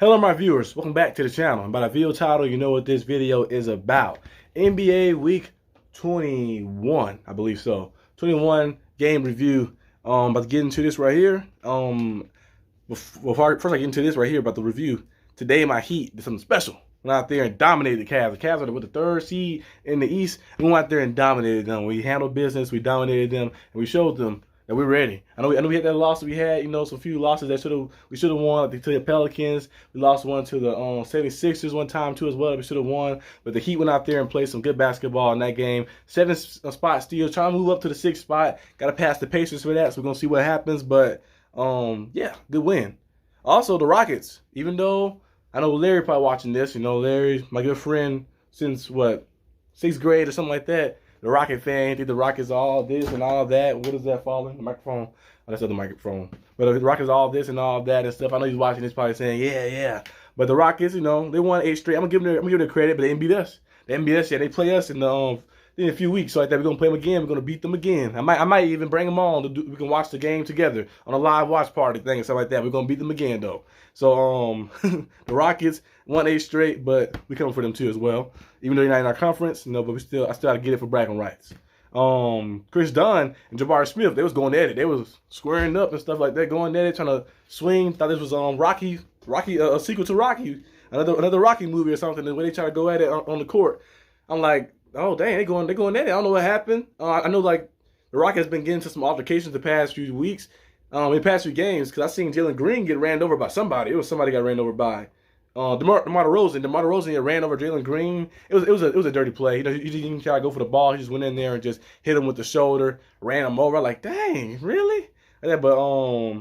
Hello my viewers, welcome back to the channel. And by the video title, you know what this video is about. NBA week 21, I believe so. 21 game review. About to get into this right here. First I get into this right here about the review. Today my Heat did something special. Went out there and dominated the Cavs. The Cavs are with the third seed in the East. We went out there and dominated them. We handled business, we dominated them, and we showed them that we're ready. I know we had that loss we had, some few losses that we should have won, like to the Pelicans. We lost one to the 76ers one time too as well. We should have won, but the Heat went out there and played some good basketball in that game. 7 spot steals, trying to move up to the 6th spot. Got to pass the Pacers for that, so we're gonna see what happens. But yeah, good win. Also the Rockets, even though I know Larry probably watching this. Larry, my good friend since what, 6th grade or something like that. The Rocket fan, think the Rockets all this and all that. What is that falling? The microphone? Oh, that's not the microphone. But the Rockets all this and all that and stuff. I know he's watching this probably saying, yeah. But the Rockets, they won 8 straight. I'm gonna give them credit, but they didn't beat us. They didn't beat us yet. They play us in a few weeks. So like that, we're gonna play them again. We're gonna beat them again. I might even bring them on. We can watch the game together on a live watch party thing and stuff like that. We're gonna beat them again though. So the Rockets won 8 straight, but we coming for them too as well. Even though you're not in our conference, but I still gotta get it for bragging rights. Chris Dunn and Jabari Smith, they was going at it. They was squaring up and stuff like that, going at it, trying to swing. Thought this was Rocky, a sequel to Rocky, another Rocky movie or something. The way they try to go at it on the court, I'm like, oh dang, they going at it. I don't know what happened. I know like the Rockets been getting into some altercations the past few weeks, in the past few games, because I seen Jalen Green get ran over by somebody. It was somebody got ran over by. DeMar DeRozan ran over Jalen Green. It was a dirty play. He didn't even try to go for the ball. He just went in there and just hit him with the shoulder, ran him over. Like, dang, really? Yeah, but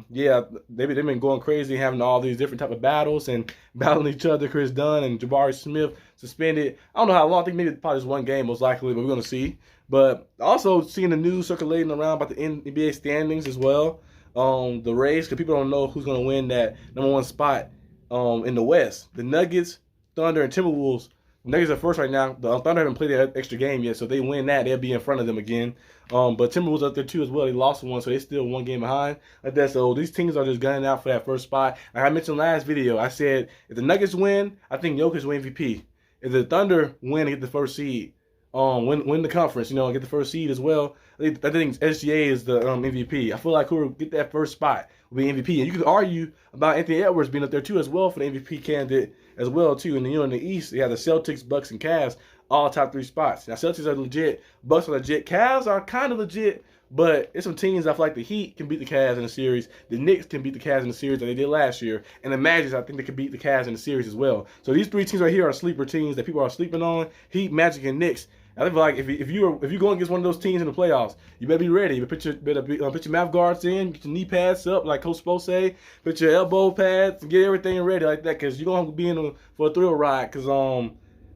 yeah, they've been going crazy, having all these different type of battles and battling each other. Chris Dunn and Jabari Smith suspended. I don't know how long. I think maybe probably just one game most likely, but we're gonna see. But also seeing the news circulating around about the NBA standings as well. The race, because people don't know who's gonna win that #1 spot. In the West, the Nuggets, Thunder, and Timberwolves. The Nuggets are first right now. The Thunder haven't played their extra game yet, so if they win that, they'll be in front of them again. But Timberwolves up there too as well. They lost one, so they still 1 game behind like that. So these teams are just gunning out for that first spot. Like I mentioned last video, I said if the Nuggets win, I think Jokic will MVP. If the Thunder win and get the first seed, win the conference, get the first seed as well. I think SGA is the MVP. I feel like whoever get that first spot will be MVP. And you could argue about Anthony Edwards being up there too as well for the MVP candidate as well too. And in the East, they have the Celtics, Bucks, and Cavs, all top 3 spots. Now Celtics are legit, Bucks are legit, Cavs are kind of legit, but it's some teams I feel like the Heat can beat the Cavs in the series, the Knicks can beat the Cavs in the series that they did last year, and the Magic I think they could beat the Cavs in the series as well. So these 3 teams right here are sleeper teams that people are sleeping on: Heat, Magic, and Knicks. I feel like if you're going against one of those teams in the playoffs, you better be ready. You better put your mouth guards in, get your knee pads up, like Coach Spo say, put your elbow pads, and get everything ready like that, because you're gonna be in for a thrill ride. Because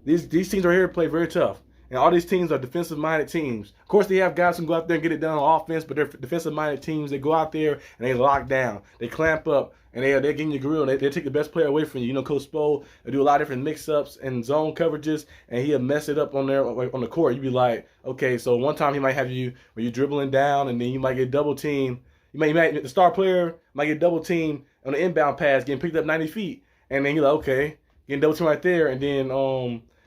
these teams right here play very tough, and all these teams are defensive-minded teams. Of course, they have guys who can go out there and get it done on offense, but they're defensive-minded teams. They go out there and they lock down, they clamp up, and they're getting your grill. They take the best player away from you. Coach Spo will do a lot of different mix-ups and zone coverages, and he'll mess it up on the court. You'd be like, okay, so one time he might have you where you're dribbling down, and then you might get double teamed. The star player might get double teamed on the inbound pass, getting picked up 90 feet, and then you're like, okay, getting double teamed right there, and then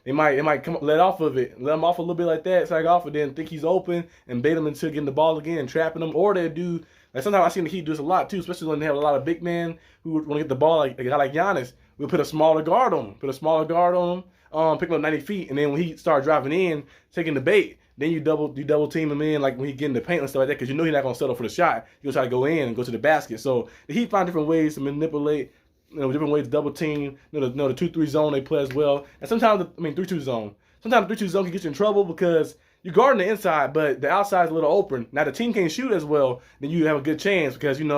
They might come let off of it, let him off a little bit like that, sag off, and then think he's open and bait him into getting the ball again, trapping him. Or they do, like sometimes I've seen the Heat do this a lot too, especially when they have a lot of big men who want to get the ball, like a guy like Giannis. We'll put a smaller guard on him, pick him up 90 feet, and then when he start driving in, taking the bait, then you double team him in, like when he get in the paint and stuff like that, because he's not gonna settle for the shot. He'll try to go in and go to the basket. So the Heat find different ways to manipulate. Different ways to double team. The 2-3 zone they play as well. And sometimes, 3-2 zone. Sometimes the 3-2 zone can get you in trouble because you're guarding the inside, but the outside is a little open. Now the team can't shoot as well, then you have a good chance because you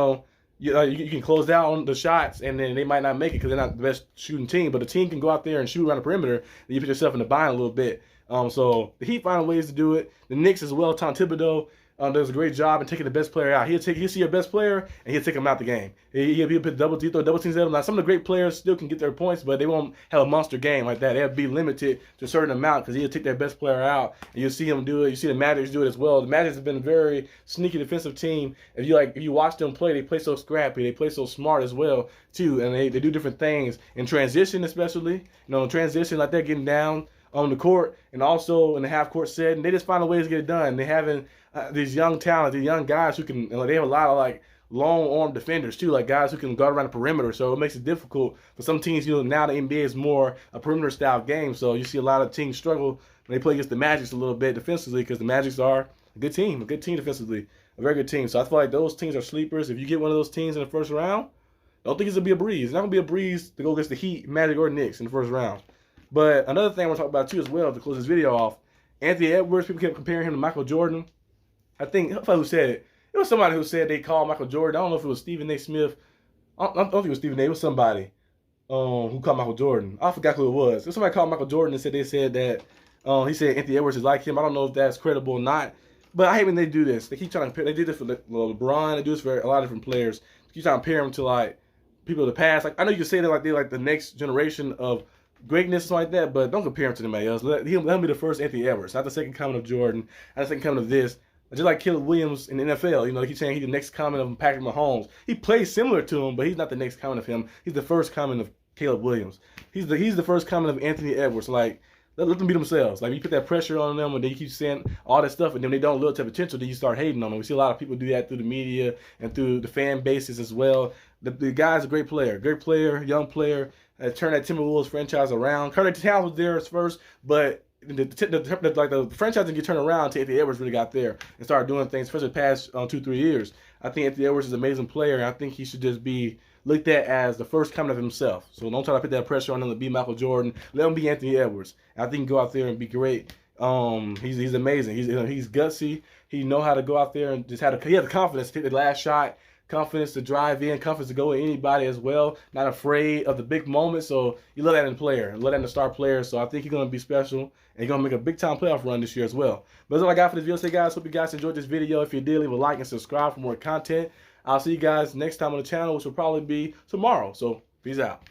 can close down the shots, and then they might not make it because they're not the best shooting team. But the team can go out there and shoot around the perimeter, and you put yourself in the bind a little bit. So the Heat find ways to do it. The Knicks as well. Tom Thibodeau. does a great job in taking the best player out. He'll see your best player and he'll take him out the game. He'll put throw double teams at him. Now some of the great players still can get their points, but they won't have a monster game like that. They'll be limited to a certain amount because he'll take their best player out, and you'll see him do it. You see the Magic do it as well. The Magic have been a very sneaky defensive team. If you watch them play, they play so scrappy. They play so smart as well too, and they do different things in transition, especially. In transition, like they're getting down on the court and also in the half court set, and they just find a way to get it done. They having these young talent, these young guys who can. They have a lot of like long arm defenders too, like guys who can guard around the perimeter. So it makes it difficult for some teams. Now the NBA is more a perimeter style game, so you see a lot of teams struggle when they play against the Magic a little bit defensively because the Magic are a good team defensively, a very good team. So I feel like those teams are sleepers. If you get one of those teams in the first round, I don't think it's gonna be a breeze. It's not gonna be a breeze to go against the Heat, Magic, or Knicks in the first round. But another thing I want to talk about too as well to close this video off, Anthony Edwards, people kept comparing him to Michael Jordan. I forgot who said it. It was somebody who said they called Michael Jordan. I don't know if it was Stephen A. Smith. I don't think it was Stephen A. It was somebody who called Michael Jordan. I forgot who it was. It was somebody called Michael Jordan and they said that he said Anthony Edwards is like him. I don't know if that's credible or not. But I hate when they do this. They keep trying to compare. They did this for LeBron. They do this for a lot of different players. They keep trying to compare him to like people of the past. Like I know you can say that like they're like the next generation of greatness, something like that, but don't compare him to anybody else. Let him be the first Anthony Edwards, not the second coming of Jordan, not the second coming of this. Just like Caleb Williams in the NFL, he keeps saying he's the next coming of Patrick Mahomes. He plays similar to him, but he's not the next coming of him. He's the first coming of Caleb Williams. He's the first coming of Anthony Edwards. Like let them be themselves. Like you put that pressure on them, and then you keep saying all that stuff, and then they don't live to potential. Then you start hating on them. We see a lot of people do that through the media and through the fan bases as well. The guy's a great player, young player. Turn that Timberwolves franchise around. Carter Towns was there first, but the franchise didn't get turned around until Anthony Edwards really got there and started doing things, especially the past 2-3 years. I think Anthony Edwards is an amazing player, and I think he should just be looked at as the first coming of himself. So don't try to put that pressure on him to be Michael Jordan. Let him be Anthony Edwards. I think he can go out there and be great. He's amazing. He's gutsy. He know how to go out there and he has the confidence to take the last shot. Confidence to drive in, confidence to go with anybody as well. Not afraid of the big moments. So you love that in a player, love that in a star player. So I think he's going to be special, and he's going to make a big-time playoff run this year as well. But that's all I got for this video today, guys. Hope you guys enjoyed this video. If you did, leave a like and subscribe for more content. I'll see you guys next time on the channel, which will probably be tomorrow. So peace out.